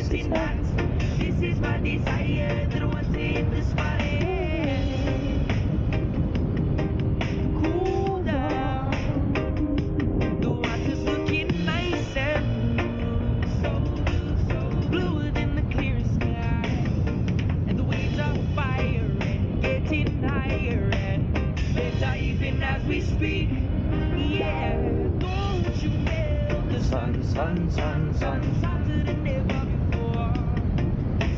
getting hot. This is my desire that wants to hit the spot. Cool down. The water's looking nice and blue, so bluer than the clearest sky. And the waves are fire and getting higher and better even as we speak. Yeah, don't you melt the sun, hotter than ever before.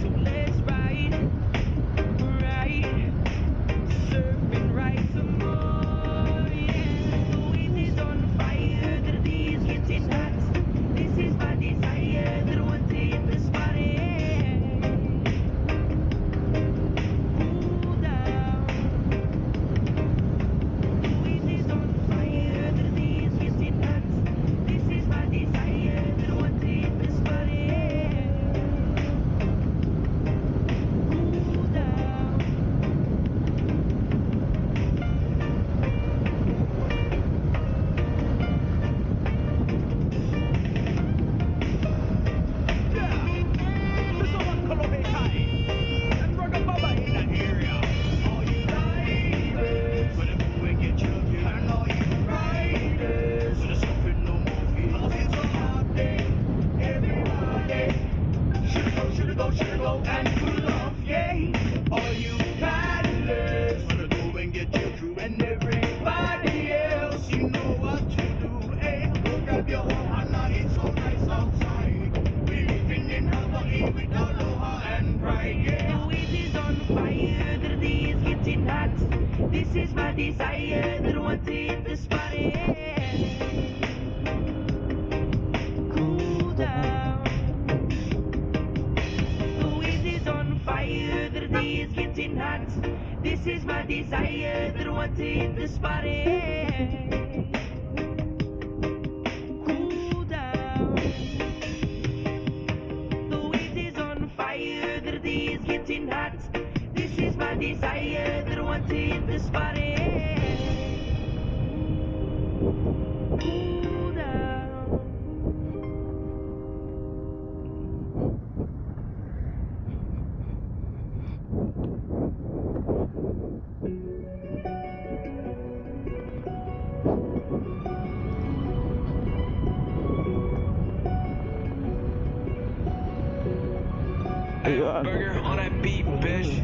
So let's ride, surfing right some more. Yeah, the wind is on fire, the day is getting hot. This is my desire, that wants to hit the spot. Cool down. The wind is on fire, the day is getting hot. This is my desire, that wants to hit the spot. Cool down. And pull off, yeah. All you paddlers wanna go and get your crew and everybody else, you know what to do. Hey, go grab your Ohana, it's so nice outside. We're living in Hawaii with aloha and pride, yeah. The wind is on fire, the day is getting hot. This is my desire, that wants to hit the spot. Cool down. The wind is on fire, the day is getting hot. This is my desire, that wants to hit the spot. Cool down. The wind is on fire, the day is getting hot. This is my desire, that wants to hit the spot. Cool down. Burger on that beat, bitch.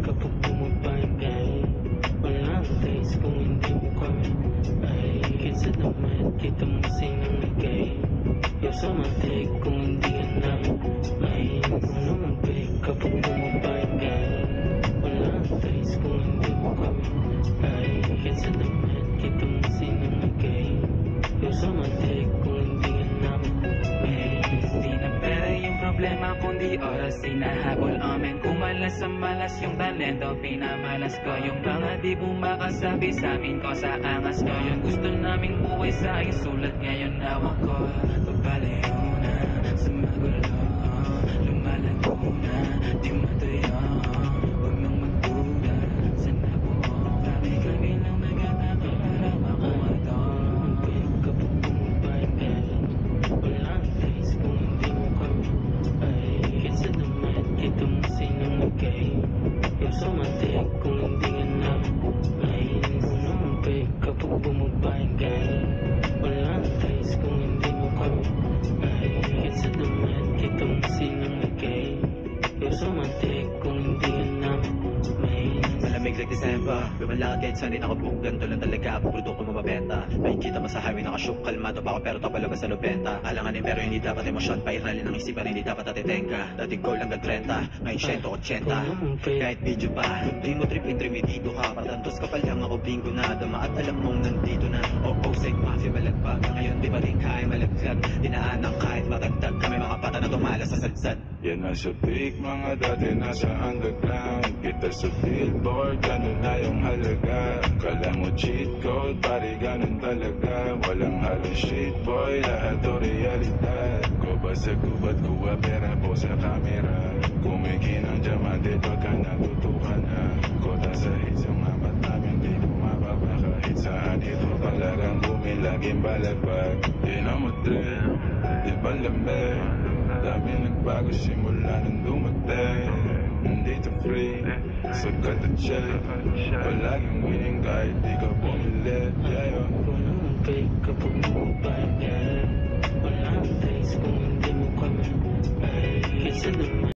Kapag bumabagay, walang taste kung hindi mo kami. Ay, kitsa naman, kita mo sinamigay. Yung samatik kung hindi ka namin. Ay, kung naman babe, kapag bumabagay, walang taste kung hindi mo kami. Ay, kitsa naman, kita mo sinamigay. Yung samatik kung hindi ka namin. Di na pera yung problema, kundi oras hinahabol amin. Kumalas sa malas yung talento, pinamalas ko. Yung mga di bumakasabi sa amin ko sa angas ko. Yung gusto naming buhay sa aking sulat, ngayon hawak ko. Papalayo na sa magulo, lumalago na, di matuyo. Huwag nang magduda sa nabuo, kami lang nagtataka para makuha to. Kapag bumabagay, walang taste kung hindi mo kami. Ay, kitsa naman, kita mo sinamigay. Yung samatik kung hindi ka namin. Ay, kung naman babe, kapag bumabagay, walang taste kung hindi mo kami. Ay, kitsa naman, kita mo sinamigay. Yung samatik kung hindi ka namin. Malamig like December, lumalakad sanay nakabook, ganito lang talaga ang produkto mo mabenta. May kita mo sa highway nakashook, kalmado pa ako pero tapalaga sa 90. Alanganin pero hindi dapat emosyon, pairalin ng isipan, hindi dapat atitengka. Dating goal hanggang 30, ngayon 180. Kahit video pa, hindi mo trip intrimidido ka. Patantos ka pa lang ako bingo na dama at alam mong nandito na. Oo, sake mafia balagbag, ngayon di pa rin kaya malaglag. Dinaanan kahit matagtag, kami mga pata na tumalas sa sadsad. Yan nasa peak, mga dati nasa underground. Kita sa billboard, ganun na yung halaga. Kala mo cheat code, pare ganun talaga. Walang halong shit boy, lahat o realidad. Ko ba sa gubat, kuha pera po sa camera. Kumikinang diamante pagka natutukan na. Kota sa hits yung mamat namin, di bumababa. Kahit saan ito talagang bumilaging balagbag. Di na mo trip, di ba lamig, dami nag nagbago simula nung dumating. Nandito free, sagat at check. Palaging winning kahit di ka